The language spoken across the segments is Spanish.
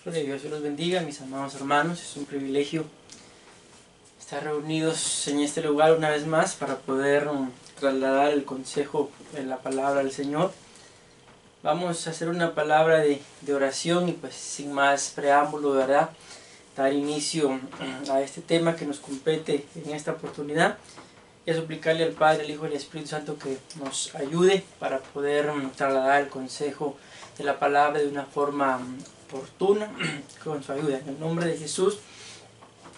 Gloria a Dios, Dios los bendiga, mis amados hermanos. Es un privilegio estar reunidos en este lugar una vez más para poder trasladar el consejo de la palabra del Señor. Vamos a hacer una palabra de oración y pues sin más preámbulo, ¿verdad? Dar inicio a este tema que nos compete en esta oportunidad y a suplicarle al Padre, al Hijo y al Espíritu Santo que nos ayude para poder trasladar el consejo de la palabra de una forma oportuna, con su ayuda. En el nombre de Jesús,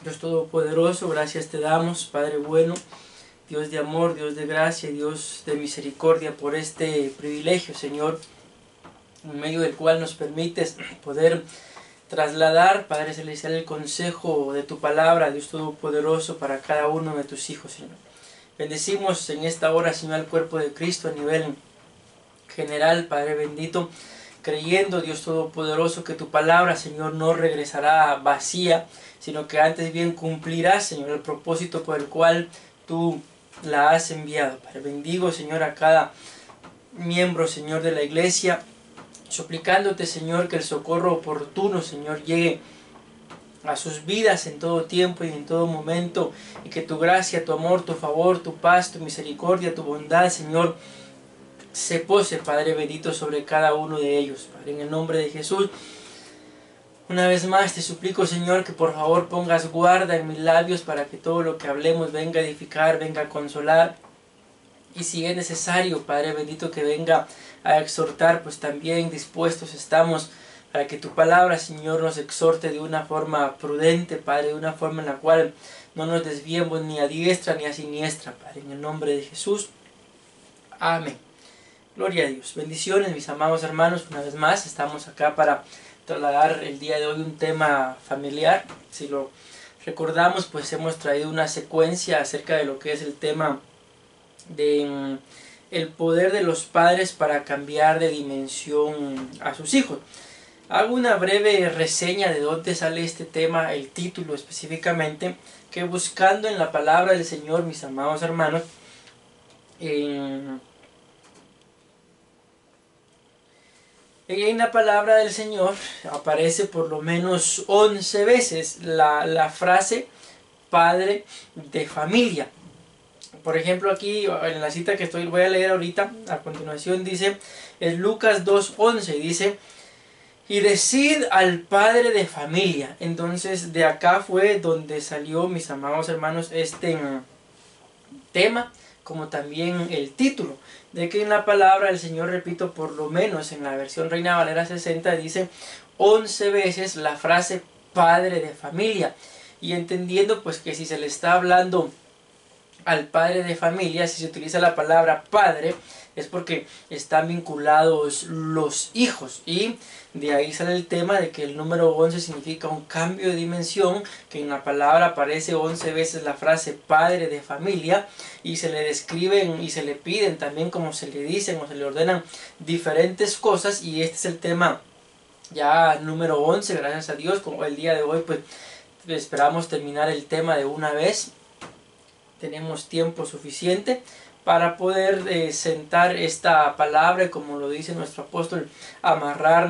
Dios Todopoderoso, gracias te damos, Padre bueno, Dios de amor, Dios de gracia, Dios de misericordia, por este privilegio, Señor, en medio del cual nos permites poder trasladar, Padre Celestial, el consejo de tu palabra, Dios Todopoderoso, para cada uno de tus hijos, Señor. Bendecimos en esta hora, Señor, al cuerpo de Cristo a nivel general, Padre bendito, creyendo, Dios Todopoderoso, que tu palabra, Señor, no regresará vacía, sino que antes bien cumplirá, Señor, el propósito por el cual tú la has enviado. Padre, bendigo, Señor, a cada miembro, Señor, de la iglesia, suplicándote, Señor, que el socorro oportuno, Señor, llegue a sus vidas en todo tiempo y en todo momento, y que tu gracia, tu amor, tu favor, tu paz, tu misericordia, tu bondad, Señor, se pose, Padre bendito, sobre cada uno de ellos, Padre, en el nombre de Jesús. Una vez más te suplico, Señor, que por favor pongas guarda en mis labios para que todo lo que hablemos venga a edificar, venga a consolar, y si es necesario, Padre bendito, que venga a exhortar, pues también dispuestos estamos para que tu palabra, Señor, nos exhorte de una forma prudente, Padre, de una forma en la cual no nos desviemos ni a diestra ni a siniestra, Padre, en el nombre de Jesús. Amén. Gloria a Dios. Bendiciones, mis amados hermanos. Una vez más estamos acá para trasladar el día de hoy un tema familiar. Si lo recordamos, pues hemos traído una secuencia acerca de lo que es el tema de el poder de los padres para cambiar de dimensión a sus hijos. Hago una breve reseña de dónde sale este tema, el título específicamente, que buscando en la palabra del Señor, mis amados hermanos, en la palabra del Señor aparece por lo menos 11 veces la frase padre de familia. Por ejemplo, aquí en la cita que voy a leer ahorita, a continuación dice, es Lucas 2:11, dice, y decid al padre de familia. Entonces de acá fue donde salió, mis amados hermanos, este tema, como también el título, de que en la palabra del Señor, repito, por lo menos en la versión Reina Valera 60 dice 11 veces la frase padre de familia, y entendiendo pues que si se le está hablando al padre de familia, si se utiliza la palabra padre, es porque están vinculados los hijos, y de ahí sale el tema de que el número 11 significa un cambio de dimensión, que en la palabra aparece 11 veces la frase padre de familia, y se le describen y se le piden también, como se le dicen o se le ordenan diferentes cosas, y este es el tema ya número 11, gracias a Dios. Como el día de hoy pues esperamos terminar el tema de una vez, tenemos tiempo suficiente para poder sentar esta palabra y, como lo dice nuestro apóstol, amarrar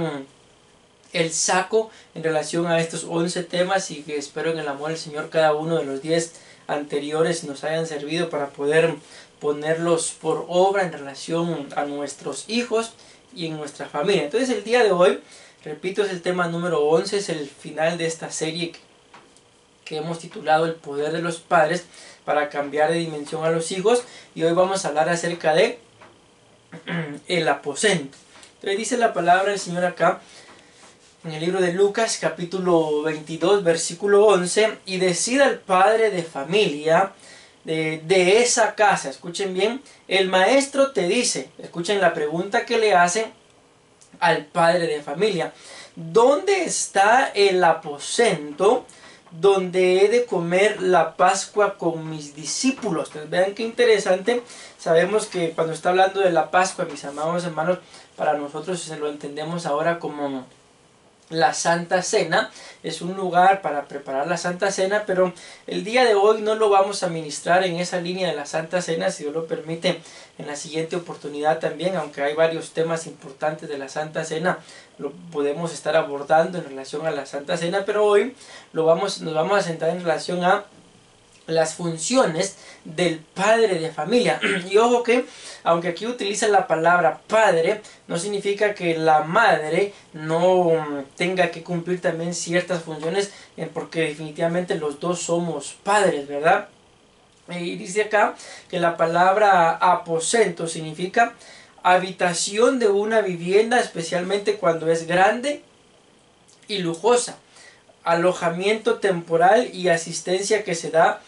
el saco en relación a estos 11 temas, y que espero en el amor del Señor cada uno de los 10 anteriores nos hayan servido para poder ponerlos por obra en relación a nuestros hijos y en nuestra familia. Entonces el día de hoy, repito, es el tema número 11, es el final de esta serie que hemos titulado El poder de los padres para cambiar de dimensión a los hijos, y hoy vamos a hablar acerca de el aposento. Entonces dice la palabra del Señor acá en el libro de Lucas capítulo 22 versículo 11, y decida el padre de familia de esa casa, escuchen bien, el maestro te dice, escuchen la pregunta que le hacen al padre de familia, ¿dónde está el aposento donde he de comer la Pascua con mis discípulos? Entonces vean qué interesante. Sabemos que cuando está hablando de la Pascua, mis amados hermanos, para nosotros se lo entendemos ahora como la Santa Cena. Es un lugar para preparar la Santa Cena, pero el día de hoy no lo vamos a ministrar en esa línea de la Santa Cena, si Dios lo permite, en la siguiente oportunidad también, aunque hay varios temas importantes de la Santa Cena, lo podemos estar abordando en relación a la Santa Cena, pero hoy nos vamos a centrar en relación a las funciones del padre de familia. Y ojo que, aunque aquí utiliza la palabra padre, no significa que la madre no tenga que cumplir también ciertas funciones, porque definitivamente los dos somos padres, ¿verdad? Y dice acá que la palabra aposento significa habitación de una vivienda, especialmente cuando es grande y lujosa, alojamiento temporal y asistencia que se da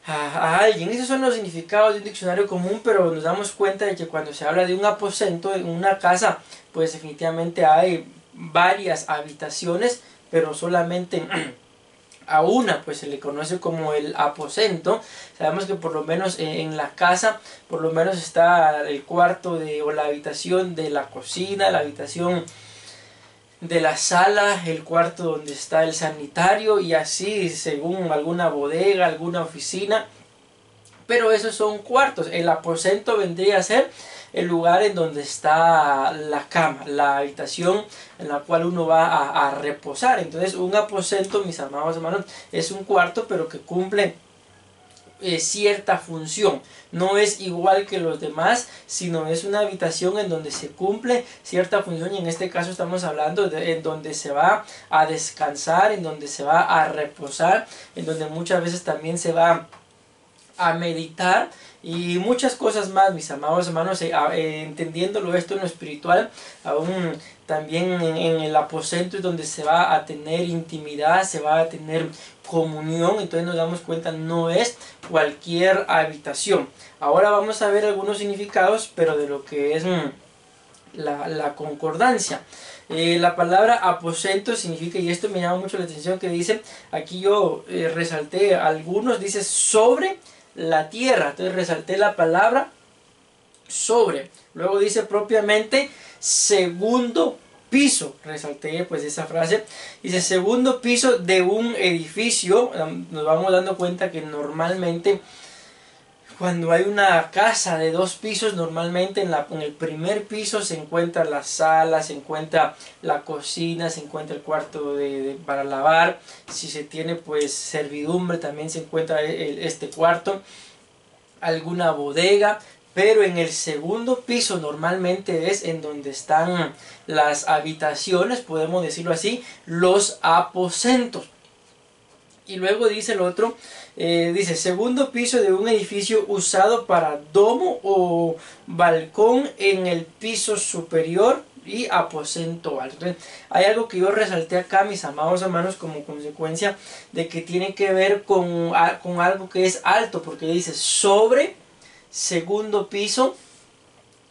a alguien. Esos son los significados de un diccionario común, pero nos damos cuenta de que cuando se habla de un aposento en una casa, pues definitivamente hay varias habitaciones, pero solamente a una pues se le conoce como el aposento. Sabemos que por lo menos en la casa por lo menos está el cuarto o la habitación de la cocina, la habitación de la sala, el cuarto donde está el sanitario, y así según alguna bodega, alguna oficina. Pero esos son cuartos. El aposento vendría a ser el lugar en donde está la cama, la habitación en la cual uno va a reposar. Entonces un aposento, mis amados hermanos, es un cuarto pero que cumple cierta función. No es igual que los demás, sino es una habitación en donde se cumple cierta función, y en este caso estamos hablando en donde se va a descansar, en donde se va a reposar, en donde muchas veces también se va a meditar y muchas cosas más, mis amados hermanos. Entendiéndolo esto en lo espiritual, aún también en el aposento es donde se va a tener intimidad, se va a tener comunión. Entonces nos damos cuenta, no es cualquier habitación. Ahora vamos a ver algunos significados, pero de lo que es la concordancia. La palabra aposento significa, y esto me llama mucho la atención, que dice, aquí yo resalté algunos, dice sobre la tierra. Entonces resalté la palabra sobre. Luego dice propiamente segundo piso. Resalté pues esa frase. Dice segundo piso de un edificio. Nos vamos dando cuenta que normalmente cuando hay una casa de 2 pisos, normalmente en el primer piso se encuentra la sala, se encuentra la cocina, se encuentra el cuarto para lavar. Si se tiene pues servidumbre, también se encuentra este cuarto, alguna bodega. Pero en el segundo piso normalmente es en donde están las habitaciones, podemos decirlo así, los aposentos. Y luego dice el otro, dice segundo piso de un edificio usado para domo o balcón en el piso superior y aposento alto. Hay algo que yo resalté acá, mis amados hermanos, como consecuencia de que tiene que ver con algo que es alto, porque dice sobre segundo piso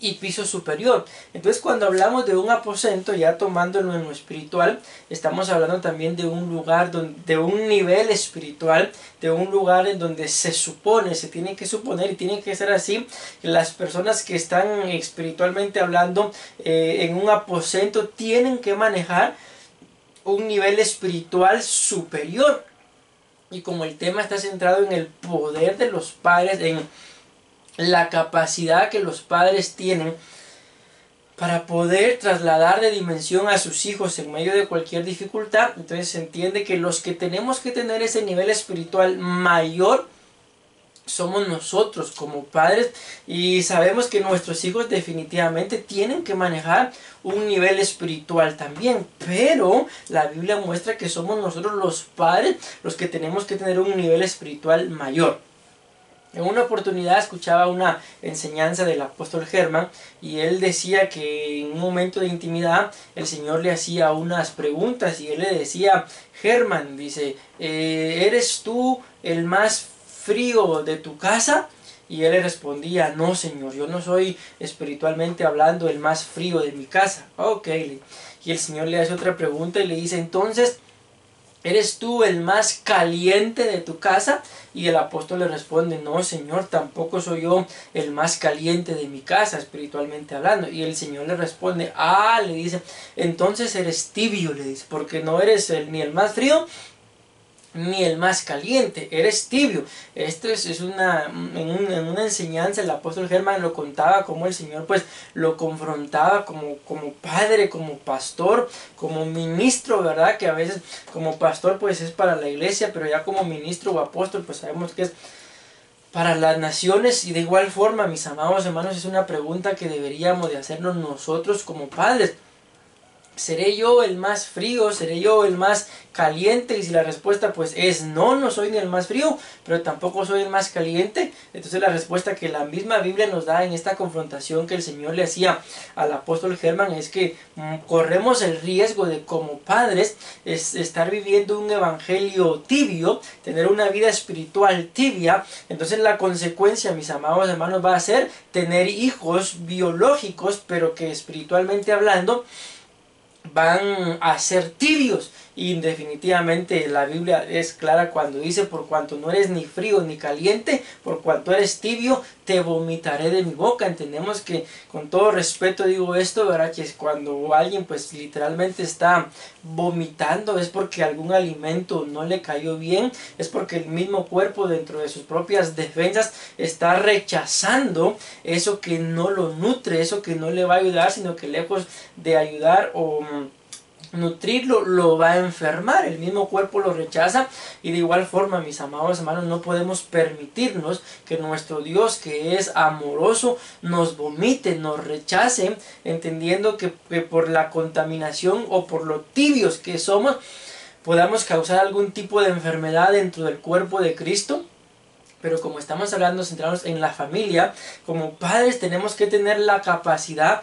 y piso superior. Entonces cuando hablamos de un aposento, ya tomándolo en lo espiritual, estamos hablando también de un lugar, de un nivel espiritual, de un lugar en donde se tiene que suponer y tiene que ser así, que las personas que están espiritualmente hablando en un aposento tienen que manejar un nivel espiritual superior. Y como el tema está centrado en el poder de los padres, en la capacidad que los padres tienen para poder trasladar de dimensión a sus hijos en medio de cualquier dificultad, entonces se entiende que los que tenemos que tener ese nivel espiritual mayor somos nosotros como padres, y sabemos que nuestros hijos definitivamente tienen que manejar un nivel espiritual también, pero la Biblia muestra que somos nosotros los padres los que tenemos que tener un nivel espiritual mayor. En una oportunidad escuchaba una enseñanza del apóstol Germán, y él decía que en un momento de intimidad el Señor le hacía unas preguntas, y él le decía: Germán, dice, ¿eres tú el más frío de tu casa? Y él le respondía: no, Señor, yo no soy espiritualmente hablando el más frío de mi casa. Ok, y el Señor le hace otra pregunta y le dice: entonces, ¿Eres tú el más caliente de tu casa? Y el apóstol le responde, no, Señor, tampoco soy yo el más caliente de mi casa, espiritualmente hablando. Y el Señor le responde, le dice, entonces eres tibio, le dice, porque no eres ni el más frío ni el más caliente, eres tibio. Esto es en una enseñanza el apóstol Germán lo contaba como el Señor pues lo confrontaba como padre, como pastor, como ministro, ¿verdad? Que a veces como pastor pues es para la iglesia, pero ya como ministro o apóstol pues sabemos que es para las naciones. Y de igual forma, mis amados hermanos, es una pregunta que deberíamos de hacernos nosotros como padres. ¿Seré yo el más frío? ¿Seré yo el más caliente? Y si la respuesta pues es no, no soy ni el más frío, pero tampoco soy el más caliente, entonces la respuesta que la misma Biblia nos da en esta confrontación que el Señor le hacía al apóstol Germán es que corremos el riesgo de como padres estar viviendo un evangelio tibio, tener una vida espiritual tibia. Entonces la consecuencia, mis amados hermanos, va a ser tener hijos biológicos, pero que espiritualmente hablando van a ser tibios. Y definitivamente la Biblia es clara cuando dice, por cuanto no eres ni frío ni caliente, por cuanto eres tibio, te vomitaré de mi boca. Entendemos que, con todo respeto digo esto, ¿verdad? Que es cuando alguien pues literalmente está vomitando, es porque algún alimento no le cayó bien, es porque el mismo cuerpo dentro de sus propias defensas está rechazando eso que no lo nutre, eso que no le va a ayudar, sino que lejos de ayudar o nutrirlo, lo va a enfermar. El mismo cuerpo lo rechaza. Y de igual forma, mis amados hermanos, no podemos permitirnos que nuestro Dios, que es amoroso, nos vomite, nos rechace, entendiendo que por la contaminación o por lo tibios que somos podamos causar algún tipo de enfermedad dentro del cuerpo de Cristo. Pero como estamos hablando centrados en la familia, como padres tenemos que tener la capacidad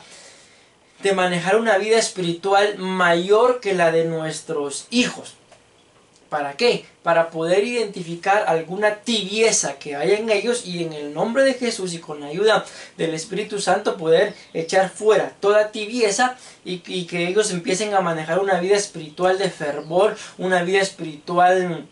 de manejar una vida espiritual mayor que la de nuestros hijos. ¿Para qué? Para poder identificar alguna tibieza que haya en ellos y en el nombre de Jesús y con la ayuda del Espíritu Santo poder echar fuera toda tibieza y que ellos empiecen a manejar una vida espiritual de fervor, una vida espiritual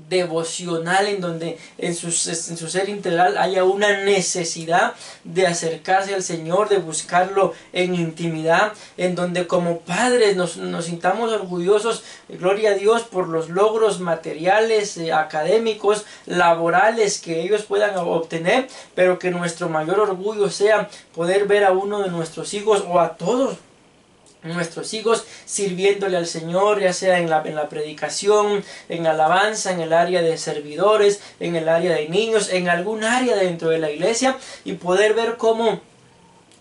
devocional en donde en su ser integral haya una necesidad de acercarse al Señor, de buscarlo en intimidad, en donde como padres nos sintamos orgullosos, gloria a Dios, por los logros materiales, académicos, laborales que ellos puedan obtener, pero que nuestro mayor orgullo sea poder ver a uno de nuestros hijos o a todos nuestros hijos sirviéndole al Señor, ya sea en la predicación, en alabanza, en el área de servidores, en el área de niños, en algún área dentro de la iglesia, y poder ver cómo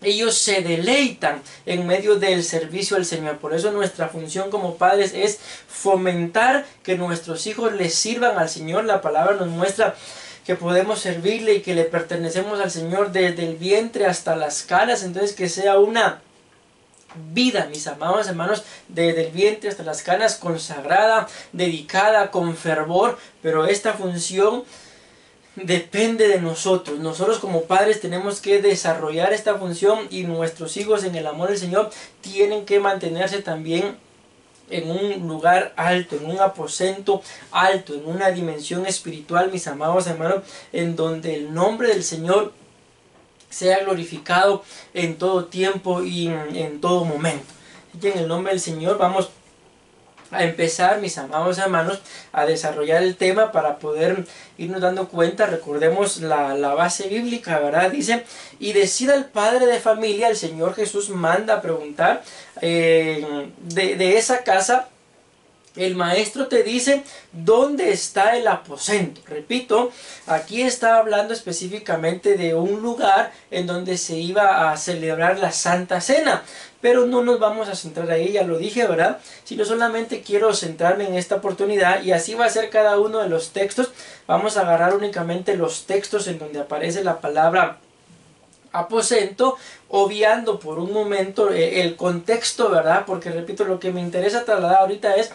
ellos se deleitan en medio del servicio al Señor. Por eso nuestra función como padres es fomentar que nuestros hijos les sirvan al Señor. La palabra nos muestra que podemos servirle y que le pertenecemos al Señor desde el vientre hasta las canas. Entonces que sea una vida, mis amados hermanos, desde el vientre hasta las canas, consagrada, dedicada, con fervor. Pero esta función depende de nosotros. Nosotros como padres tenemos que desarrollar esta función, y nuestros hijos en el amor del Señor tienen que mantenerse también en un lugar alto, en un aposento alto, en una dimensión espiritual, mis amados hermanos, en donde el nombre del Señor sea glorificado en todo tiempo y en todo momento. Y en el nombre del Señor vamos a empezar, mis amados hermanos, a desarrollar el tema para poder irnos dando cuenta. Recordemos la base bíblica, ¿verdad? Dice, y decida el padre de familia, el Señor Jesús manda a preguntar de esa casa. El maestro te dice dónde está el aposento. Repito, aquí está hablando específicamente de un lugar en donde se iba a celebrar la Santa Cena. Pero no nos vamos a centrar ahí, ya lo dije, ¿verdad? Sino solamente quiero centrarme en esta oportunidad, y así va a ser cada uno de los textos. Vamos a agarrar únicamente los textos en donde aparece la palabra aposento, obviando por un momento el contexto, ¿verdad? Porque repito, lo que me interesa trasladar ahorita es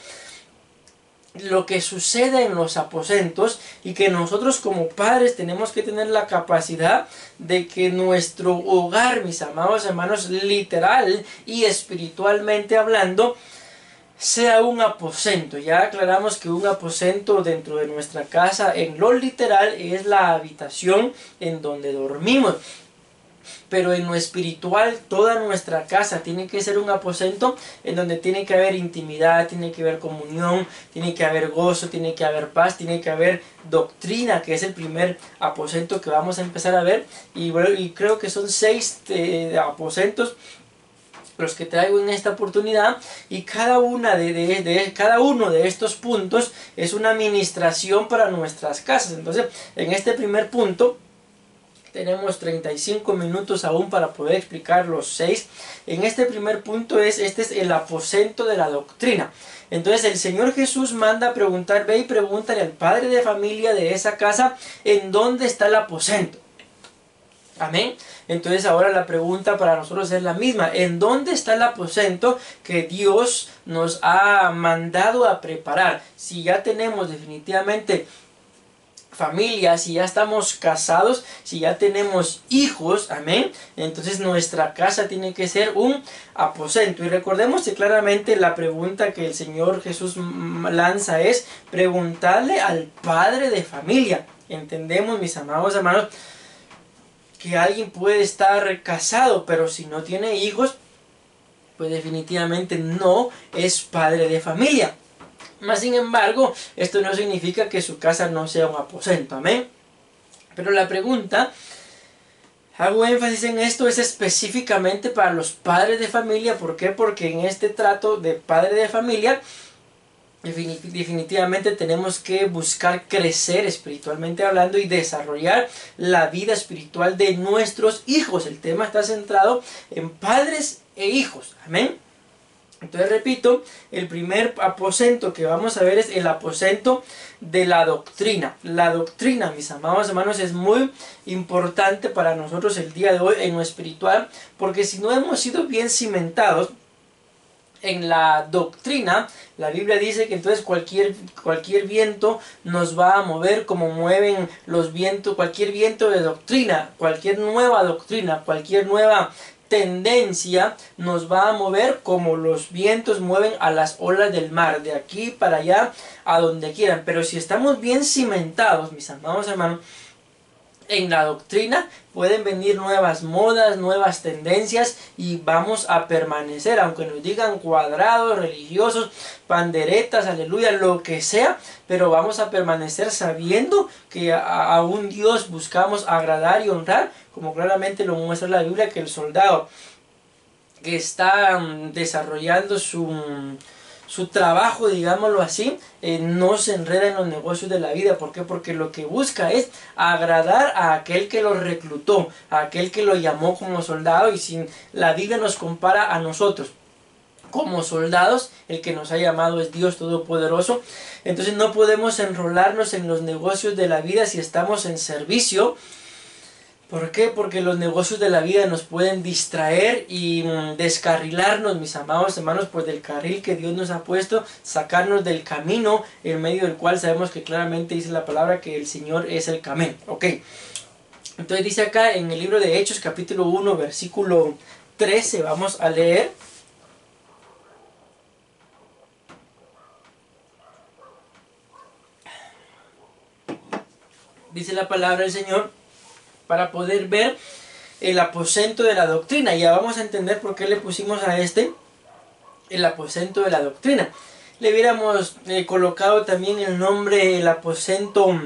lo que sucede en los aposentos, y que nosotros como padres tenemos que tener la capacidad de que nuestro hogar, mis amados hermanos, literal y espiritualmente hablando, sea un aposento. Ya aclaramos que un aposento dentro de nuestra casa, en lo literal, es la habitación en donde dormimos. Pero en lo espiritual, toda nuestra casa tiene que ser un aposento en donde tiene que haber intimidad, tiene que haber comunión, tiene que haber gozo, tiene que haber paz, tiene que haber doctrina, que es el primer aposento que vamos a empezar a ver. Y creo que son 6 aposentos los que traigo en esta oportunidad, y cada uno de estos puntos es una administración para nuestras casas. Entonces, en este primer punto tenemos 35 minutos aún para poder explicar los 6. En este primer punto este es el aposento de la doctrina. Entonces el Señor Jesús manda a preguntar, ve y pregúntale al padre de familia de esa casa en dónde está el aposento. Amén. Entonces ahora la pregunta para nosotros es la misma. ¿En dónde está el aposento que Dios nos ha mandado a preparar? Si ya tenemos definitivamente familia, si ya estamos casados, si ya tenemos hijos, amén, entonces nuestra casa tiene que ser un aposento. Y recordemos que claramente la pregunta que el Señor Jesús lanza es preguntarle al padre de familia. Entendemos, mis amados hermanos, que alguien puede estar casado, pero si no tiene hijos, pues definitivamente no es padre de familia. Mas sin embargo, esto no significa que su casa no sea un aposento, amén. Pero la pregunta, hago énfasis en esto, es específicamente para los padres de familia. ¿Por qué? Porque en este trato de padre de familia, definitivamente tenemos que buscar crecer espiritualmente hablando y desarrollar la vida espiritual de nuestros hijos. El tema está centrado en padres e hijos, amén. Entonces repito, el primer aposento que vamos a ver es el aposento de la doctrina. La doctrina, mis amados hermanos, es muy importante para nosotros el día de hoy en lo espiritual, porque si no hemos sido bien cimentados en la doctrina, la Biblia dice que entonces cualquier viento nos va a mover como mueven los vientos, cualquier viento de doctrina, cualquier nueva doctrina, cualquier nueva tendencia nos va a mover como los vientos mueven a las olas del mar, de aquí para allá, a donde quieran. Pero si estamos bien cimentados, mis amados hermanos, en la doctrina, pueden venir nuevas modas, nuevas tendencias, y vamos a permanecer, aunque nos digan cuadrados, religiosos, panderetas, aleluya, lo que sea, pero vamos a permanecer sabiendo que a un Dios buscamos agradar y honrar, como claramente lo muestra la Biblia, que el soldado que está desarrollando su trabajo, digámoslo así, no se enreda en los negocios de la vida. ¿Por qué? Porque lo que busca es agradar a aquel que lo reclutó, a aquel que lo llamó como soldado. Y si la Biblia nos compara a nosotros como soldados, el que nos ha llamado es Dios Todopoderoso. Entonces no podemos enrolarnos en los negocios de la vida si estamos en servicio. ¿Por qué? Porque los negocios de la vida nos pueden distraer y descarrilarnos, mis amados hermanos, pues del carril que Dios nos ha puesto, sacarnos del camino en medio del cual sabemos que claramente dice la palabra que el Señor es el camino. Ok, entonces dice acá en el libro de Hechos capítulo 1 versículo 13, vamos a leer. Dice la palabra del Señor, para poder ver el aposento de la doctrina. Ya vamos a entender por qué le pusimos a el aposento de la doctrina. Le hubiéramos colocado también el nombre el aposento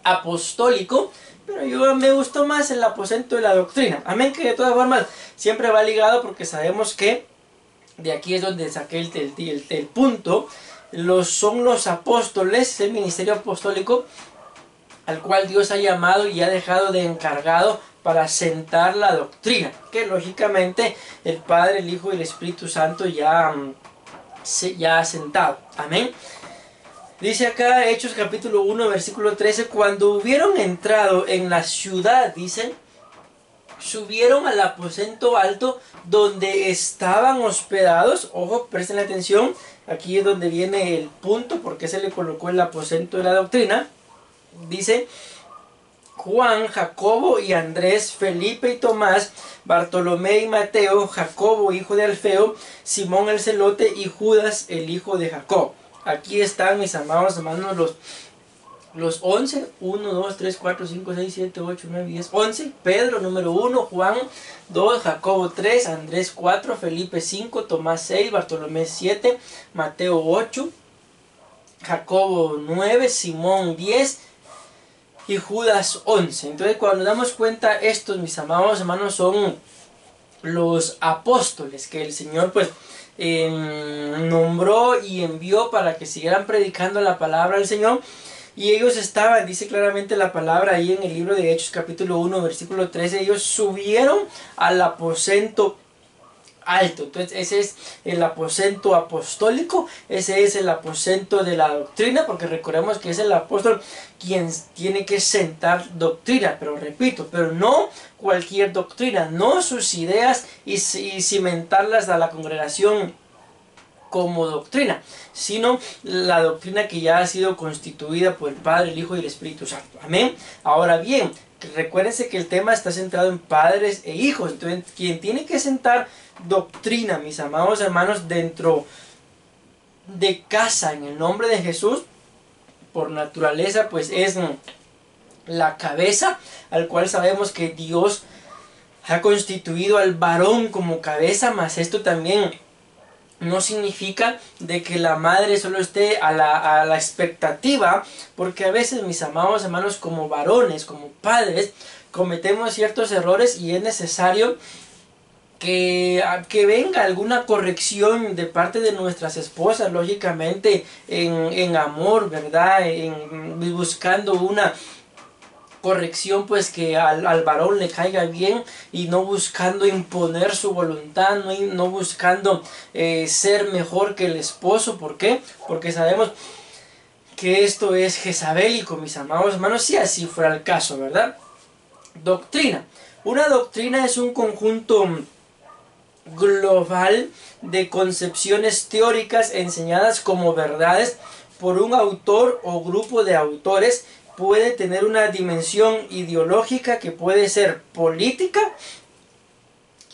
apostólico, pero yo me gustó más el aposento de la doctrina. Amén, que de todas formas siempre va ligado, porque sabemos que de aquí es donde saqué el punto. Son los apóstoles, el ministerio apostólico al cual Dios ha llamado y ha dejado de encargado para sentar la doctrina, que lógicamente el Padre, el Hijo y el Espíritu Santo ya ha sentado. Amén. Dice acá Hechos capítulo 1 versículo 13, cuando hubieron entrado en la ciudad, dice, subieron al aposento alto donde estaban hospedados. Ojo, presten atención, aquí es donde viene el punto, porque se le colocó el aposento de la doctrina. Dice, Juan, Jacobo y Andrés, Felipe y Tomás, Bartolomé y Mateo, Jacobo, hijo de Alfeo, Simón el celote y Judas, el hijo de Jacob. Aquí están, mis amados hermanos, los 11, 1, 2, 3, 4, 5, 6, 7, 8, 9, 10, 11. Pedro, número 1, Juan 2, Jacobo 3, Andrés 4, Felipe 5, Tomás 6, Bartolomé 7, Mateo 8, Jacobo 9, Simón 10 y Judas 11. Entonces, cuando nos damos cuenta, estos, mis amados hermanos, son los apóstoles que el Señor pues nombró y envió para que siguieran predicando la palabra del Señor. Y ellos estaban, dice claramente la palabra ahí en el libro de Hechos capítulo 1 versículo 13, ellos subieron al aposento alto. Entonces ese es el aposento apostólico, ese es el aposento de la doctrina, porque recordemos que es el apóstol quien tiene que sentar doctrina, pero repito, pero no cualquier doctrina, no sus ideas y cimentarlas a la congregación como doctrina, sino la doctrina que ya ha sido constituida por el Padre, el Hijo y el Espíritu Santo. Amén. Ahora bien, recuérdense que el tema está centrado en padres e hijos. Entonces, quien tiene que sentar doctrina, mis amados hermanos, dentro de casa en el nombre de Jesús, por naturaleza, pues es la cabeza, al cual sabemos que Dios ha constituido al varón como cabeza, mas esto también no significa de que la madre solo esté a la expectativa, porque a veces, mis amados hermanos, como varones, como padres, cometemos ciertos errores y es necesario que venga alguna corrección de parte de nuestras esposas, lógicamente en amor, ¿verdad? Buscando una corrección pues que al varón le caiga bien y no buscando imponer su voluntad, no buscando ser mejor que el esposo. ¿Por qué? Porque sabemos que esto es jezabélico, mis amados hermanos, si así fuera el caso, ¿verdad? Doctrina. Una doctrina es un conjunto global de concepciones teóricas enseñadas como verdades por un autor o grupo de autores. Puede tener una dimensión ideológica que puede ser política,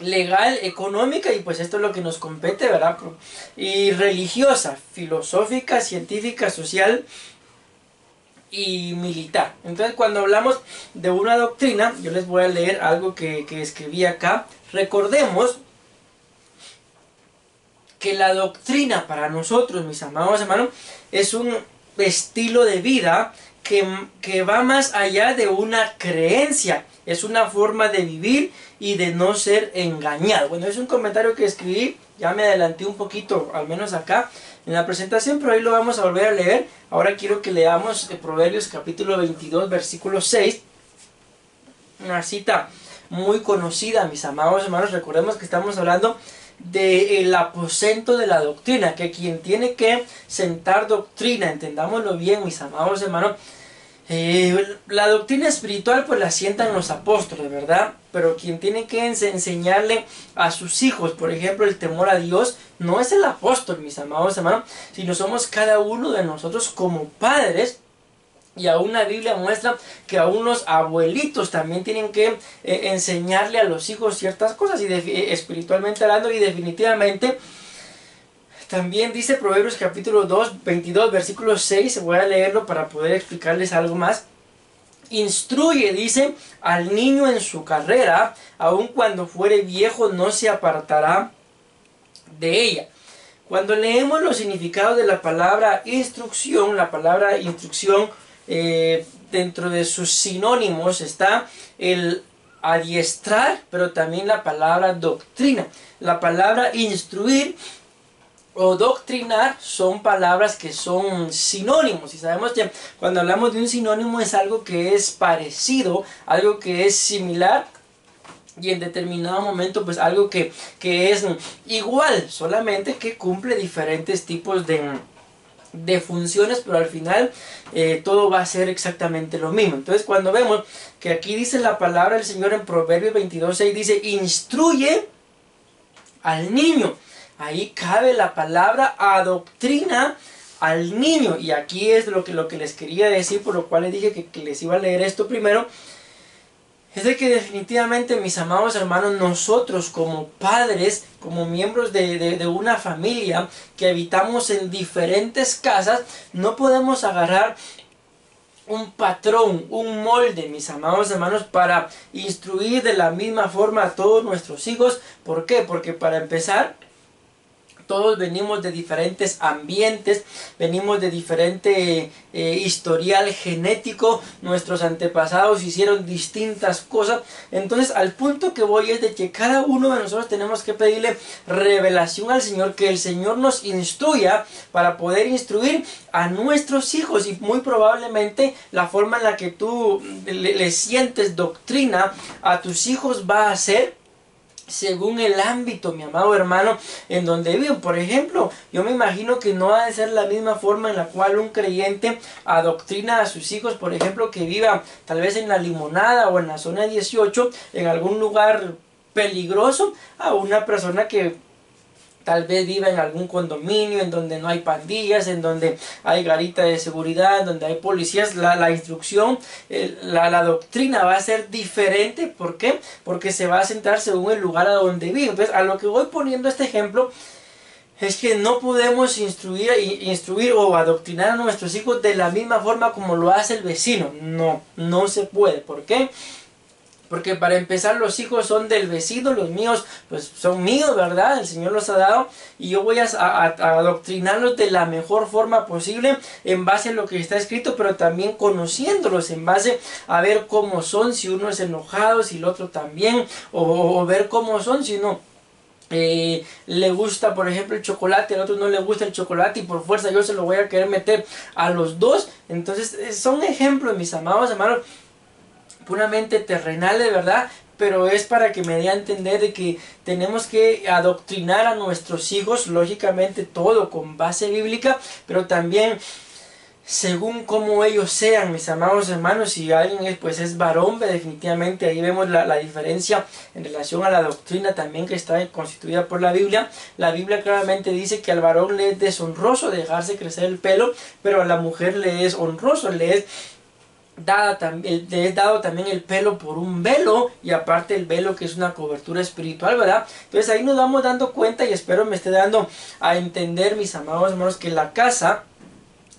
legal, económica, y pues esto es lo que nos compete, ¿verdad? Y religiosa, filosófica, científica, social y militar. Entonces, cuando hablamos de una doctrina, yo les voy a leer algo que escribí acá. Recordemos que la doctrina para nosotros, mis amados hermanos, es un estilo de vida que va más allá de una creencia, es una forma de vivir y de no ser engañado. Bueno, es un comentario que escribí, ya me adelanté un poquito, al menos acá en la presentación, pero ahí lo vamos a volver a leer. Ahora quiero que leamos Proverbios capítulo 22, versículo 6, una cita muy conocida, mis amados hermanos. Recordemos que estamos hablando del aposento de la doctrina, que quien tiene que sentar doctrina, entendámoslo bien, mis amados hermanos, la doctrina espiritual pues la sientan los apóstoles, ¿verdad? Pero quien tiene que enseñarle a sus hijos, por ejemplo, el temor a Dios, no es el apóstol, mis amados hermanos, sino somos cada uno de nosotros como padres. Y aún la Biblia muestra que aún los abuelitos también tienen que enseñarle a los hijos ciertas cosas, y espiritualmente hablando, y definitivamente también dice Proverbios capítulo 2, 22, versículo 6, voy a leerlo para poder explicarles algo más. Instruye, dice, al niño en su carrera, aun cuando fuere viejo no se apartará de ella. Cuando leemos los significados de la palabra instrucción, dentro de sus sinónimos está el adiestrar, pero también la palabra doctrina. La palabra instruir o doctrinar son palabras que son sinónimos, y sabemos que cuando hablamos de un sinónimo es algo que es parecido, algo que es similar, y en determinado momento pues algo que es igual, solamente que cumple diferentes tipos de funciones, pero al final todo va a ser exactamente lo mismo. Entonces, cuando vemos que aquí dice la palabra del Señor en Proverbios 22:6, dice, instruye al niño. Ahí cabe la palabra adoctrina al niño. Y aquí es lo que les quería decir, por lo cual les dije que les iba a leer esto primero. es de que definitivamente, mis amados hermanos, nosotros como padres, como miembros de una familia que habitamos en diferentes casas, no podemos agarrar un patrón, un molde, mis amados hermanos, para instruir de la misma forma a todos nuestros hijos. ¿Por qué? Porque para empezar, todos venimos de diferentes ambientes, venimos de diferente historial genético, nuestros antepasados hicieron distintas cosas. Entonces, al punto que voy es de que cada uno de nosotros tenemos que pedirle revelación al Señor, que el Señor nos instruya para poder instruir a nuestros hijos. Y muy probablemente la forma en la que tú le sientes doctrina a tus hijos va a ser según el ámbito, mi amado hermano, en donde viven. Por ejemplo, yo me imagino que no ha de ser la misma forma en la cual un creyente adoctrina a sus hijos, por ejemplo, que viva tal vez en la Limonada o en la zona 18, en algún lugar peligroso, a una persona que tal vez viva en algún condominio en donde no hay pandillas, en donde hay garita de seguridad, donde hay policías. La instrucción, la doctrina va a ser diferente. ¿Por qué? Porque se va a centrar según el lugar a donde vive. Entonces, a lo que voy poniendo este ejemplo es que no podemos instruir o adoctrinar a nuestros hijos de la misma forma como lo hace el vecino. No se puede. ¿Por qué? Porque para empezar, los hijos son del vecino, los míos pues son míos, ¿verdad? El Señor los ha dado y yo voy a adoctrinarlos de la mejor forma posible en base a lo que está escrito, pero también conociéndolos en base a ver cómo son, si uno es enojado, si el otro también, o ver cómo son, si uno le gusta, por ejemplo, el chocolate, al otro no le gusta el chocolate y por fuerza yo se lo voy a querer meter a los dos. Entonces son ejemplos, mis amados hermanos, puramente terrenales, ¿verdad? Pero es para que me dé a entender de que tenemos que adoctrinar a nuestros hijos, lógicamente todo con base bíblica, pero también según cómo ellos sean, mis amados hermanos. Si alguien es varón, definitivamente ahí vemos la diferencia en relación a la doctrina también que está constituida por la Biblia. La Biblia claramente dice que al varón le es deshonroso dejarse crecer el pelo, pero a la mujer le es honroso, le es dado también el pelo por un velo, y aparte el velo que es una cobertura espiritual, ¿verdad? Entonces ahí nos vamos dando cuenta, y espero me esté dando a entender, mis amados hermanos, que la casa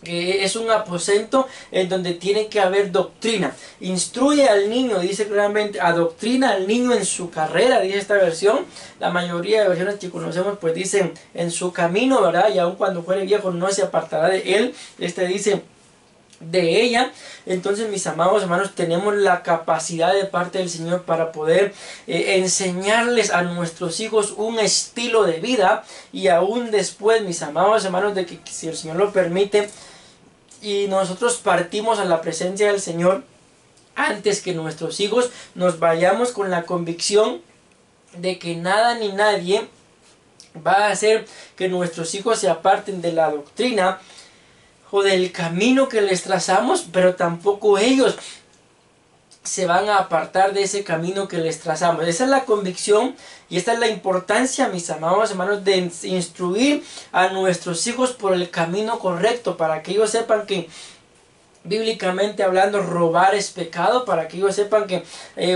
es un aposento en donde tiene que haber doctrina. Instruye al niño, dice claramente, adoctrina al niño en su carrera, dice esta versión. La mayoría de versiones que conocemos pues dicen en su camino, ¿verdad? Y aun cuando fuere viejo no se apartará de él. Este dice de ella. Entonces, mis amados hermanos, tenemos la capacidad de parte del Señor para poder enseñarles a nuestros hijos un estilo de vida, y aún después, mis amados hermanos, de que si el Señor lo permite y nosotros partimos a la presencia del Señor, antes que nuestros hijos nos vayamos con la convicción de que nada ni nadie va a hacer que nuestros hijos se aparten de la doctrina o del camino que les trazamos, pero tampoco ellos se van a apartar de ese camino que les trazamos. Esa es la convicción y esta es la importancia, mis amados hermanos, de instruir a nuestros hijos por el camino correcto, para que ellos sepan que, bíblicamente hablando, robar es pecado, para que ellos sepan que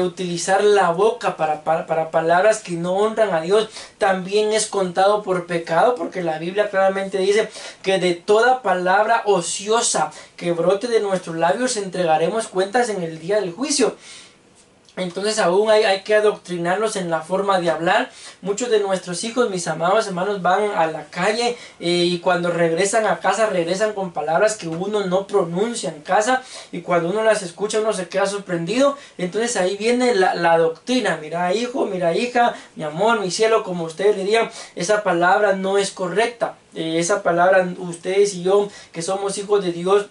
utilizar la boca para palabras que no honran a Dios también es contado por pecado, porque la Biblia claramente dice que de toda palabra ociosa que brote de nuestros labios entregaremos cuentas en el día del juicio. Entonces aún hay que adoctrinarlos en la forma de hablar. Muchos de nuestros hijos, mis amados hermanos, van a la calle y cuando regresan a casa regresan con palabras que uno no pronuncia en casa, y cuando uno las escucha uno se queda sorprendido. Entonces ahí viene la doctrina. Mira, hijo, mira, hija, mi amor, mi cielo, como ustedes dirían, esa palabra no es correcta. Esa palabra, ustedes y yo que somos hijos de Dios,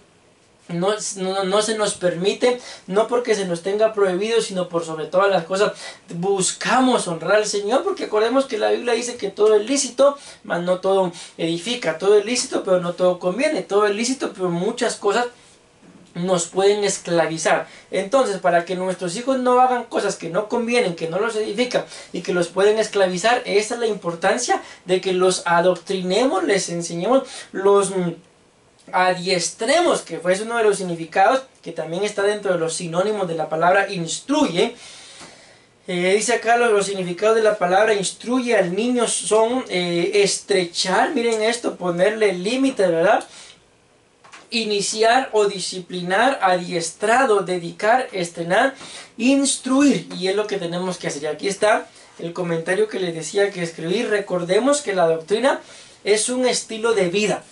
no se nos permite, no porque se nos tenga prohibido, sino por sobre todas las cosas buscamos honrar al Señor, porque acordemos que la Biblia dice que todo es lícito, mas no todo edifica. Todo es lícito, pero no todo conviene. Todo es lícito, pero muchas cosas nos pueden esclavizar. Entonces, para que nuestros hijos no hagan cosas que no convienen, que no los edifican y que los pueden esclavizar, esa es la importancia de que los adoctrinemos, les enseñemos, los adiestremos, que fue uno de los significados que también está dentro de los sinónimos de la palabra instruye. Dice acá los significados de la palabra instruye al niño son estrechar, miren esto, ponerle límite, ¿verdad? Iniciar o disciplinar, adiestrado, dedicar, estrenar, instruir. Y es lo que tenemos que hacer. Y aquí está el comentario que les decía que escribí. Recordemos que la doctrina es un estilo de vida.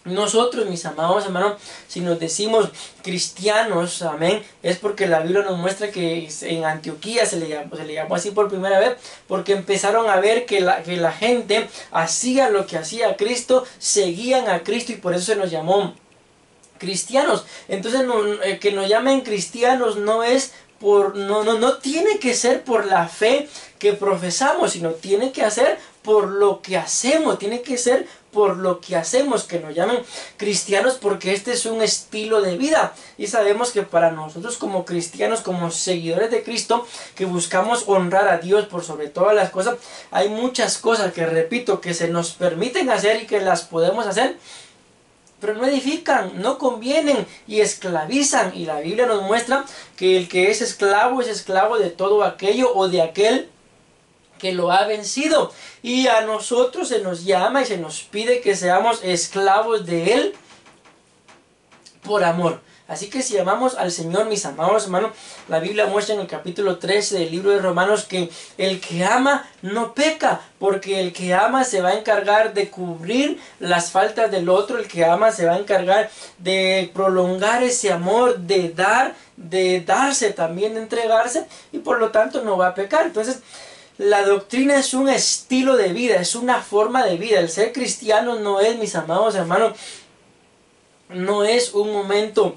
Nosotros, mis amados hermanos, si nos decimos cristianos, amén, es porque la Biblia nos muestra que en Antioquía se le llamó así por primera vez, porque empezaron a ver que la gente hacía lo que hacía Cristo, seguían a Cristo, y por eso se nos llamó cristianos. Entonces que nos llamen cristianos no es no tiene que ser por la fe que profesamos, sino tiene que ser por lo que hacemos, tiene que ser por lo que hacemos, que nos llamen cristianos, porque este es un estilo de vida. Y sabemos que para nosotros como cristianos, como seguidores de Cristo, que buscamos honrar a Dios por sobre todas las cosas, hay muchas cosas que, repito, que se nos permiten hacer y que las podemos hacer, pero no edifican, no convienen y esclavizan. Y la Biblia nos muestra que el que es esclavo de todo aquello o de aquel que lo ha vencido. Y a nosotros se nos llama y se nos pide que seamos esclavos de Él por amor. Así que si amamos al Señor, mis amados hermanos, la Biblia muestra en el capítulo 13 del libro de Romanos que el que ama no peca, porque el que ama se va a encargar de cubrir las faltas del otro, el que ama se va a encargar de prolongar ese amor, de darse también, de entregarse, y por lo tanto no va a pecar. Entonces, la doctrina es un estilo de vida, es una forma de vida. El ser cristiano no es, mis amados hermanos, no es un momento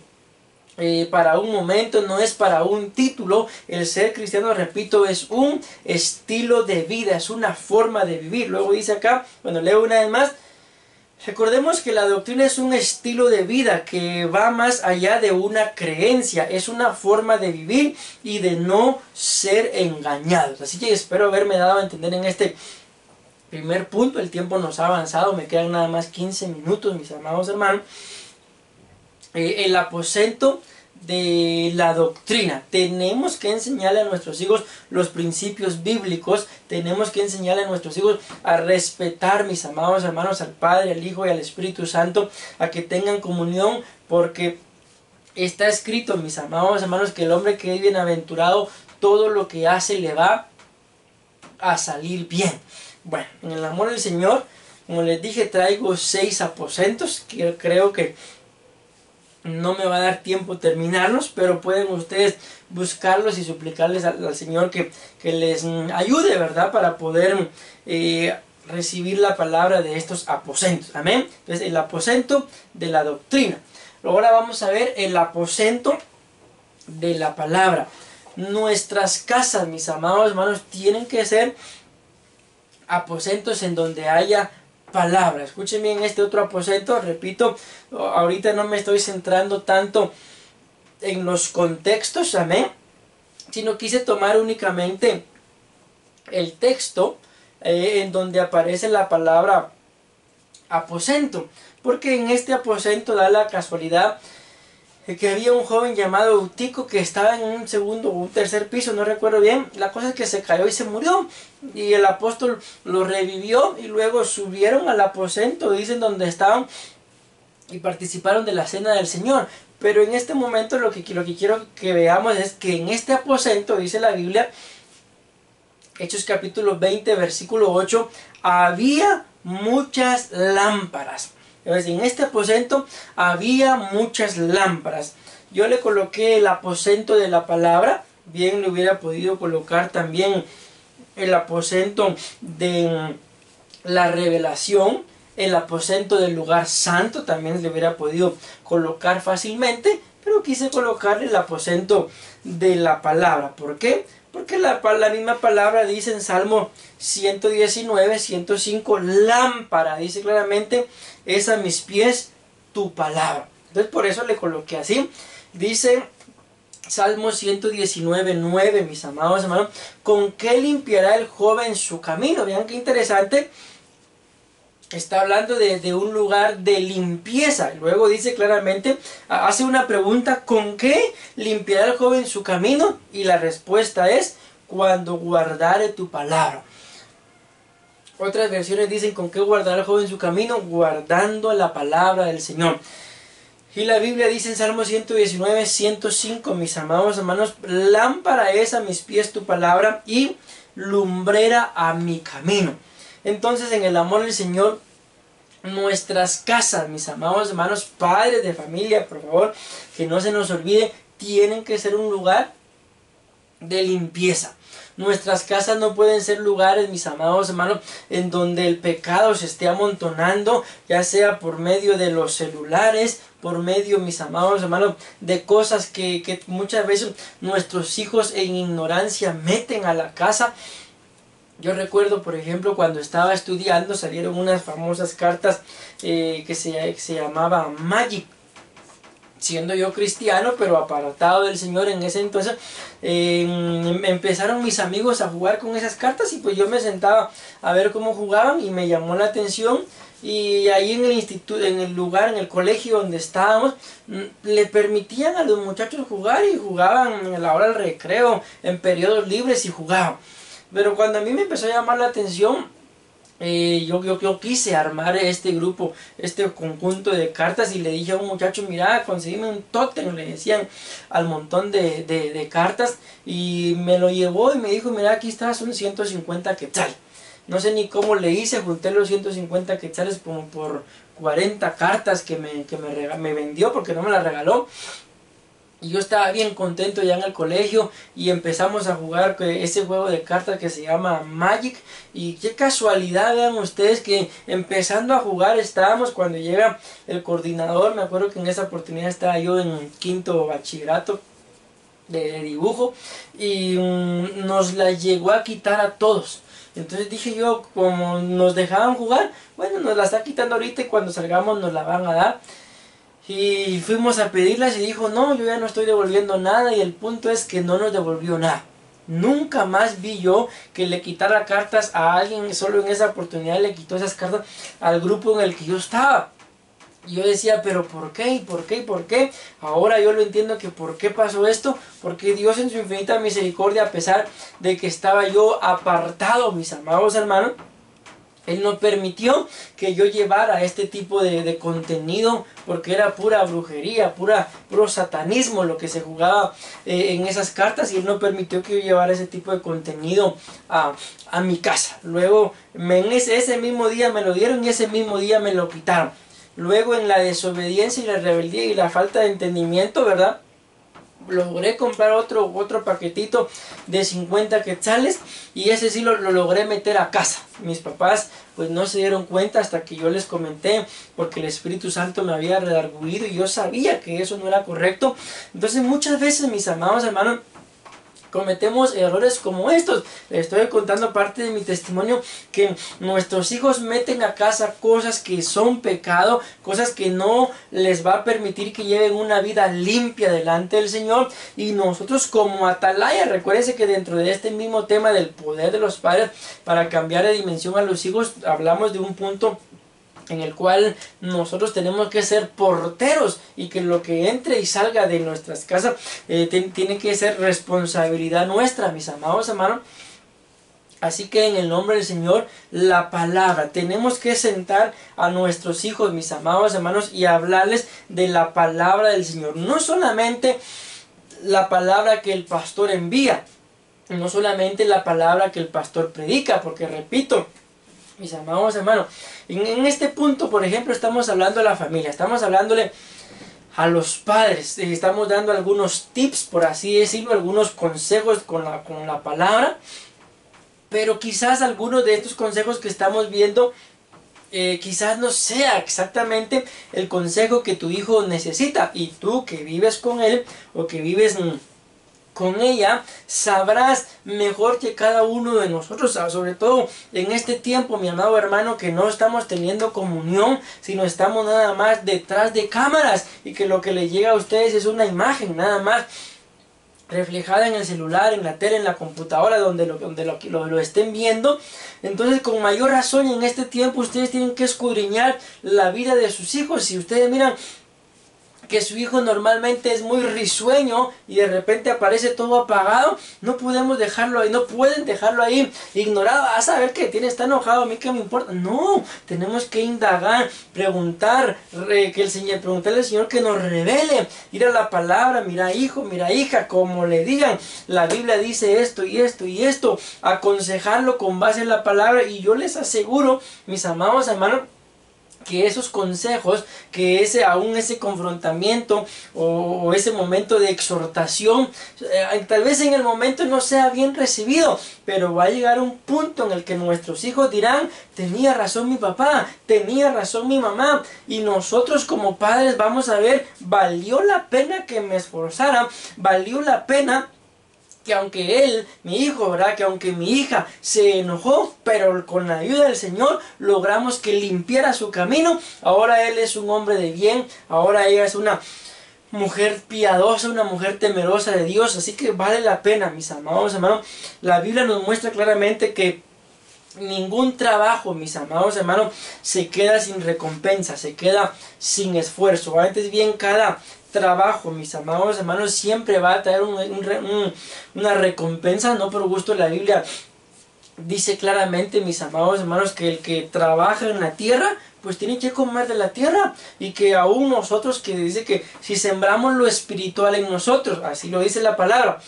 para un momento, no es para un título. El ser cristiano, repito, es un estilo de vida, es una forma de vivir. Luego dice acá, bueno, leo una vez más, recordemos que la doctrina es un estilo de vida que va más allá de una creencia, es una forma de vivir y de no ser engañados. Así que espero haberme dado a entender en este primer punto. El tiempo nos ha avanzado, me quedan nada más 15 minutos, mis amados hermanos. El aposento de la doctrina. Tenemos que enseñarle a nuestros hijos los principios bíblicos. Tenemos que enseñarle a nuestros hijos a respetar, mis amados hermanos, al Padre, al Hijo y al Espíritu Santo, a que tengan comunión, porque está escrito, mis amados hermanos, que el hombre que es bienaventurado, todo lo que hace le va a salir bien. Bueno, en el amor del Señor, como les dije, traigo 6 aposentos, que creo que no me va a dar tiempo terminarlos, pero pueden ustedes buscarlos y suplicarles al Señor que les ayude, ¿verdad? Para poder recibir la palabra de estos aposentos. Amén. Entonces, el aposento de la doctrina. Ahora vamos a ver el aposento de la palabra. Nuestras casas, mis amados hermanos, tienen que ser aposentos en donde haya palabra. Escuchen bien este otro aposento. Repito, ahorita no me estoy centrando tanto en los contextos, amén, sino quise tomar únicamente el texto en donde aparece la palabra aposento, porque en este aposento da la casualidad que había un joven llamado Eutico que estaba en un segundo o un tercer piso, no recuerdo bien. La cosa es que se cayó y se murió, y el apóstol lo revivió, y luego subieron al aposento, dicen, donde estaban, y participaron de la cena del Señor. Pero en este momento lo que quiero que veamos es que en este aposento, dice la Biblia, Hechos capítulo 20, versículo 8, había muchas lámparas. En este aposento había muchas lámparas. Yo le coloqué el aposento de la palabra. Bien le hubiera podido colocar también el aposento de la revelación, el aposento del lugar santo. También le hubiera podido colocar fácilmente, pero quise colocarle el aposento de la palabra. ¿Por qué? Porque la misma palabra dice en Salmo 119, 105, lámpara, dice claramente, es a mis pies tu palabra. Entonces por eso le coloqué así. Dice Salmo 119, 9, mis amados hermanos, ¿con qué limpiará el joven su camino? Vean qué interesante. Está hablando de un lugar de limpieza. Luego dice claramente, hace una pregunta, ¿con qué limpiará el joven su camino? Y la respuesta es, cuando guardare tu palabra. Otras versiones dicen: ¿con qué guardará el joven su camino? Guardando la palabra del Señor. Y la Biblia dice en Salmo 119, 105, mis amados hermanos: lámpara es a mis pies tu palabra y lumbrera a mi camino. Entonces, en el amor del Señor, nuestras casas, mis amados hermanos, padres de familia, por favor, que no se nos olvide, tienen que ser un lugar de limpieza. Nuestras casas no pueden ser lugares, mis amados hermanos, en donde el pecado se esté amontonando, ya sea por medio de los celulares, por medio, mis amados hermanos, de cosas que muchas veces nuestros hijos en ignorancia meten a la casa. Yo recuerdo, por ejemplo, cuando estaba estudiando, salieron unas famosas cartas que se llamaba Magic. Siendo yo cristiano, pero apartado del Señor en ese entonces, empezaron mis amigos a jugar con esas cartas, y pues yo me sentaba a ver cómo jugaban y me llamó la atención. Y ahí en el instituto, en el lugar, en el colegio donde estábamos, le permitían a los muchachos jugar, y jugaban a la hora del recreo, en periodos libres, y jugaban. Pero cuando a mí me empezó a llamar la atención, yo quise armar este grupo, este conjunto de cartas, y le dije a un muchacho: mira, conseguime un tótem, le decían al montón de cartas, y me lo llevó y me dijo: mira, aquí está, son 150 quetzales. No sé ni cómo le hice, junté los 150 quetzales como por 40 cartas que me vendió, porque no me las regaló. Y yo estaba bien contento ya en el colegio, y empezamos a jugar ese juego de cartas que se llama Magic. Y qué casualidad, vean ustedes, que empezando a jugar estábamos cuando llega el coordinador. Me acuerdo que en esa oportunidad estaba yo en quinto bachillerato de dibujo, y nos la llegó a quitar a todos. Entonces dije yo, como nos dejaban jugar, bueno, nos la está quitando ahorita, y cuando salgamos nos la van a dar. Y fuimos a pedirlas, y dijo: no, yo ya no estoy devolviendo nada. Y el punto es que no nos devolvió nada. Nunca más vi yo que le quitara cartas a alguien. Solo en esa oportunidad le quitó esas cartas al grupo en el que yo estaba. Y yo decía: pero ¿por qué? ¿Por qué? ¿Por qué? Ahora yo lo entiendo, que por qué pasó esto. Porque Dios, en su infinita misericordia, a pesar de que estaba yo apartado, mis amados hermanos, Él no permitió que yo llevara este tipo de contenido, porque era pura brujería, puro satanismo lo que se jugaba en esas cartas, y Él no permitió que yo llevara ese tipo de contenido a mi casa. Luego, ese mismo día me lo dieron, y ese mismo día me lo quitaron. Luego, en la desobediencia y la rebeldía y la falta de entendimiento, ¿verdad?, logré comprar otro paquetito de 50 quetzales, y ese sí lo logré meter a casa. Mis papás pues no se dieron cuenta hasta que yo les comenté, porque el Espíritu Santo me había redarguido y yo sabía que eso no era correcto. Entonces muchas veces, mis amados hermanos, cometemos errores como estos. Les estoy contando parte de mi testimonio, que nuestros hijos meten a casa cosas que son pecado, cosas que no les va a permitir que lleven una vida limpia delante del Señor. Y nosotros, como atalaya, recuérdense que dentro de este mismo tema del poder de los padres para cambiar de dimensión a los hijos, hablamos de un punto en el cual nosotros tenemos que ser porteros, y que lo que entre y salga de nuestras casas tiene que ser responsabilidad nuestra, mis amados hermanos. Así que en el nombre del Señor, la palabra, tenemos que sentar a nuestros hijos, mis amados hermanos, y hablarles de la palabra del Señor. No solamente la palabra que el pastor envía, no solamente la palabra que el pastor predica, porque repito, mis amados hermanos, en este punto, por ejemplo, estamos hablando de la familia, estamos hablándole a los padres, estamos dando algunos tips, por así decirlo, algunos consejos con la palabra, pero quizás algunos de estos consejos que estamos viendo, quizás no sea exactamente el consejo que tu hijo necesita, y tú que vives con él o que vives con ella, sabrás mejor que cada uno de nosotros, sobre todo en este tiempo, mi amado hermano, que no estamos teniendo comunión, sino estamos nada más detrás de cámaras, y que lo que les llega a ustedes es una imagen nada más reflejada en el celular, en la tele, en la computadora, donde lo estén viendo. Entonces, con mayor razón, en este tiempo ustedes tienen que escudriñar la vida de sus hijos. Si ustedes miran que su hijo normalmente es muy risueño y de repente aparece todo apagado, no podemos dejarlo ahí, no pueden dejarlo ahí ignorado. A saber que tiene, está enojado, a mí qué me importa. No, tenemos que indagar, preguntar, preguntarle al Señor que nos revele, ir a la palabra, mira hijo, mira hija, como le digan, la Biblia dice esto y esto y esto, aconsejarlo con base en la palabra. Y yo les aseguro, mis amados hermanos, que esos consejos, que ese confrontamiento o ese momento de exhortación, tal vez en el momento no sea bien recibido, pero va a llegar un punto en el que nuestros hijos dirán, tenía razón mi papá, tenía razón mi mamá, y nosotros como padres vamos a ver, valió la pena que me esforzara, valió la pena que aunque él, mi hijo, ¿verdad? Que aunque mi hija se enojó, pero con la ayuda del Señor logramos que limpiara su camino. Ahora él es un hombre de bien, ahora ella es una mujer piadosa, una mujer temerosa de Dios. Así que vale la pena, mis amados hermanos. La Biblia nos muestra claramente que ningún trabajo, mis amados hermanos, se queda sin recompensa, se queda sin esfuerzo. Antes bien, cada trabajo, mis amados hermanos, siempre va a traer una recompensa, no por gusto. La Biblia dice claramente, mis amados hermanos, que el que trabaja en la tierra, pues tiene que comer de la tierra, y que aún nosotros, que dice que si sembramos lo espiritual en nosotros, así lo dice la palabra,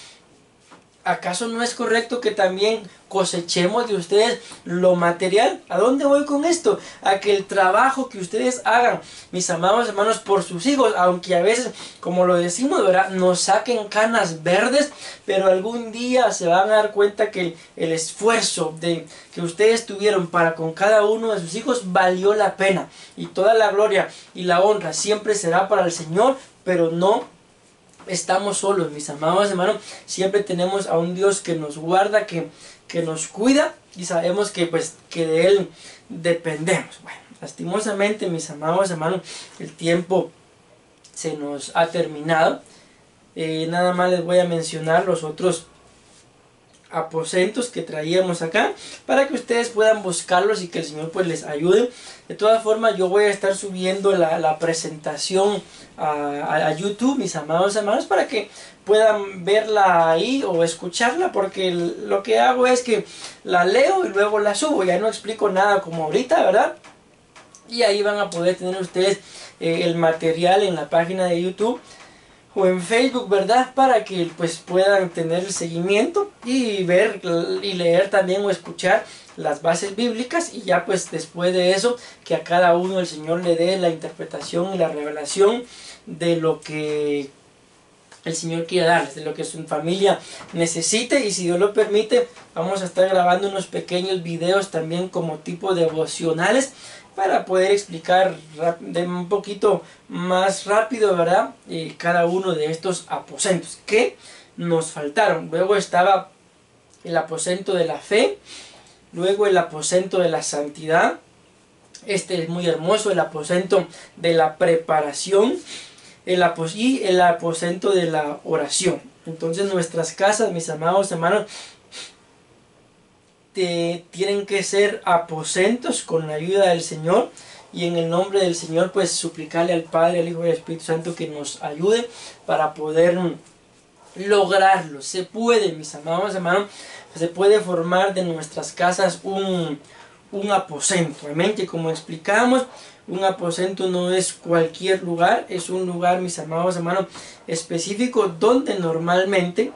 ¿acaso no es correcto que también cosechemos de ustedes lo material? ¿A dónde voy con esto? A que el trabajo que ustedes hagan, mis amados hermanos, por sus hijos, aunque a veces, como lo decimos, ¿verdad?, nos saquen canas verdes, pero algún día se van a dar cuenta que el esfuerzo que ustedes tuvieron para con cada uno de sus hijos valió la pena. Y toda la gloria y la honra siempre será para el Señor, pero no estamos solos, mis amados hermanos. Siempre tenemos a un Dios que nos guarda, que nos cuida, y sabemos que de Él dependemos. Bueno, lastimosamente, mis amados hermanos, el tiempo se nos ha terminado. Nada más les voy a mencionar los otros aposentos que traíamos acá para que ustedes puedan buscarlos y que el Señor pues les ayude. De todas formas, yo voy a estar subiendo la presentación a YouTube, mis amados hermanos, para que puedan verla ahí o escucharla, porque lo que hago es que la leo y luego la subo, ya no explico nada como ahorita, ¿verdad? Y ahí van a poder tener ustedes el material en la página de YouTube o en Facebook, ¿verdad? Para que pues puedan tener el seguimiento y ver y leer también o escuchar las bases bíblicas, y ya pues después de eso que a cada uno el Señor le dé la interpretación y la revelación de lo que el Señor quiere darles, de lo que su familia necesite. Y si Dios lo permite, vamos a estar grabando unos pequeños videos también como tipo devocionales para poder explicar de un poquito más rápido, ¿verdad? Cada uno de estos aposentos que nos faltaron. Luego estaba el aposento de la fe, luego el aposento de la santidad. Este es muy hermoso, el aposento de la preparación, y el aposento de la oración. Entonces nuestras casas, mis amados hermanos, tienen que ser aposentos con la ayuda del Señor, y en el nombre del Señor pues suplicarle al Padre, al Hijo y al Espíritu Santo que nos ayude para poder lograrlo. Se puede, mis amados hermanos, se puede formar de nuestras casas un aposento. Amén, que como explicamos, un aposento no es cualquier lugar, es un lugar, mis amados hermanos, específico donde normalmente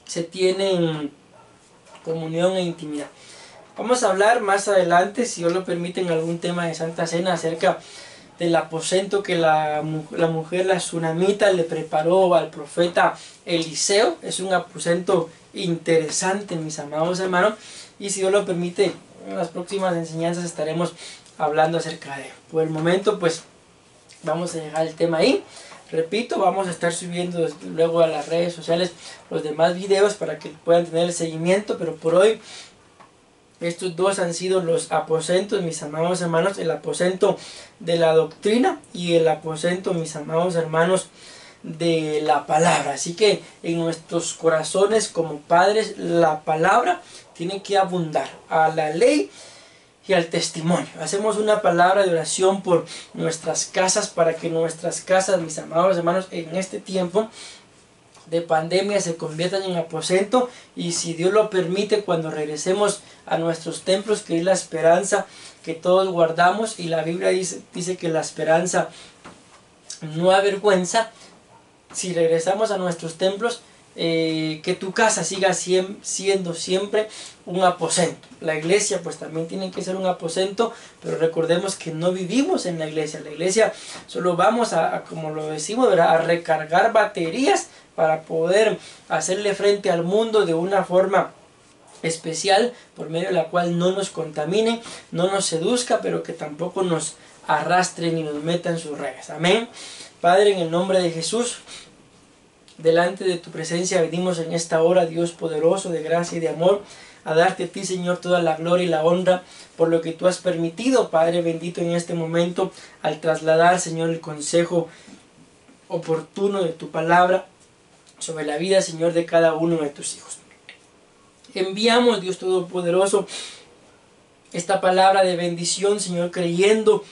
se tienen comunión e intimidad. Vamos a hablar más adelante, si Dios lo permite, en algún tema de Santa Cena acerca del aposento que la mujer, la tsunamita, le preparó al profeta Eliseo. Es un aposento interesante, mis amados hermanos, y si Dios lo permite, en las próximas enseñanzas estaremos hablando acerca de él. Por el momento pues vamos a dejar el tema ahí. Repito, vamos a estar subiendo luego a las redes sociales los demás videos para que puedan tener el seguimiento, pero por hoy estos dos han sido los aposentos, mis amados hermanos: el aposento de la doctrina y el aposento, mis amados hermanos, de la palabra. Así que en nuestros corazones como padres la palabra tiene que abundar. A la ley y al testimonio. Hacemos una palabra de oración por nuestras casas, para que nuestras casas, mis amados hermanos, en este tiempo de pandemia se conviertan en aposento, y si Dios lo permite, cuando regresemos a nuestros templos, que es la esperanza que todos guardamos, y la Biblia dice que la esperanza no avergüenza. Si regresamos a nuestros templos, que tu casa siga siendo siempre un aposento. La iglesia pues también tiene que ser un aposento, pero recordemos que no vivimos en la iglesia. La iglesia solo vamos como lo decimos, ¿verdad?, a recargar baterías para poder hacerle frente al mundo de una forma especial, por medio de la cual no nos contamine, no nos seduzca, pero que tampoco nos arrastre ni nos meta en sus redes. Amén. Padre, en el nombre de Jesús, delante de tu presencia venimos en esta hora, Dios poderoso, de gracia y de amor, a darte a ti, Señor, toda la gloria y la honra por lo que tú has permitido, Padre bendito, en este momento, al trasladar, Señor, el consejo oportuno de tu palabra sobre la vida, Señor, de cada uno de tus hijos. Enviamos, Dios todopoderoso, esta palabra de bendición, Señor, creyendo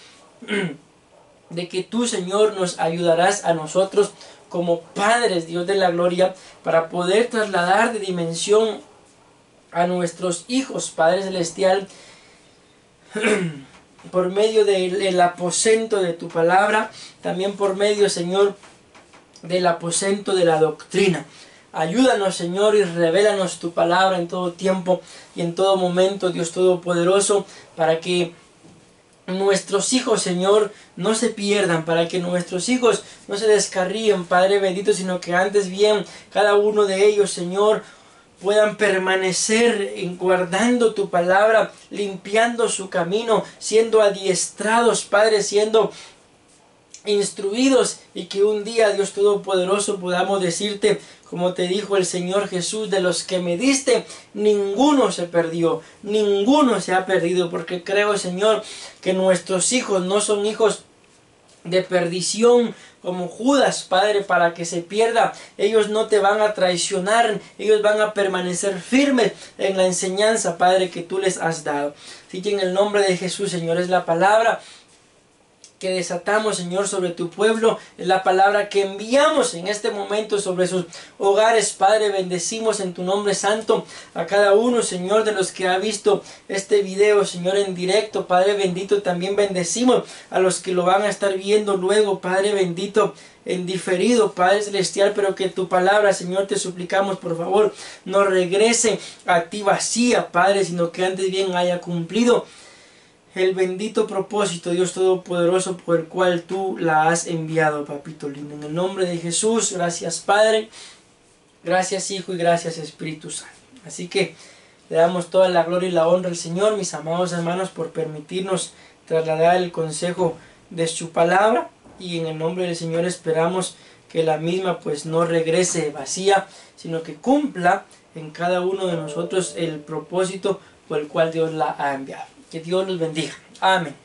de que tú, Señor, nos ayudarás a nosotros como padres, Dios de la gloria, para poder trasladar de dimensión a nuestros hijos, Padre Celestial, por medio del aposento de tu palabra, también por medio, Señor, del aposento de la doctrina. Ayúdanos, Señor, y revélanos tu palabra en todo tiempo y en todo momento, Dios Todopoderoso, para que nuestros hijos, Señor, no se pierdan, para que nuestros hijos no se descarríen, Padre bendito, sino que antes bien cada uno de ellos, Señor, puedan permanecer guardando tu palabra, limpiando su camino, siendo adiestrados, Padre, siendo instruidos, y que un día, Dios Todopoderoso, podamos decirte, como te dijo el Señor Jesús: de los que me diste, ninguno se perdió, ninguno se ha perdido, porque creo, Señor, que nuestros hijos no son hijos de perdición como Judas, Padre, para que se pierda. Ellos no te van a traicionar, ellos van a permanecer firmes en la enseñanza, Padre, que tú les has dado. Así que en el nombre de Jesús, Señor, es la palabra que desatamos, Señor, sobre tu pueblo, es la palabra que enviamos en este momento sobre sus hogares, Padre. Bendecimos en tu nombre santo a cada uno, Señor, de los que ha visto este video, Señor, en directo, Padre bendito. También bendecimos a los que lo van a estar viendo luego, Padre bendito, en diferido, Padre Celestial, pero que tu palabra, Señor, te suplicamos, por favor, no regrese a ti vacía, Padre, sino que antes bien haya cumplido el bendito propósito, Dios Todopoderoso, por el cual tú la has enviado, papito lindo. En el nombre de Jesús, gracias, Padre, gracias, Hijo, y gracias, Espíritu Santo. Así que le damos toda la gloria y la honra al Señor, mis amados hermanos, por permitirnos trasladar el consejo de su palabra, y en el nombre del Señor esperamos que la misma pues no regrese vacía, sino que cumpla en cada uno de nosotros el propósito por el cual Dios la ha enviado. Que Dios los bendiga. Amén.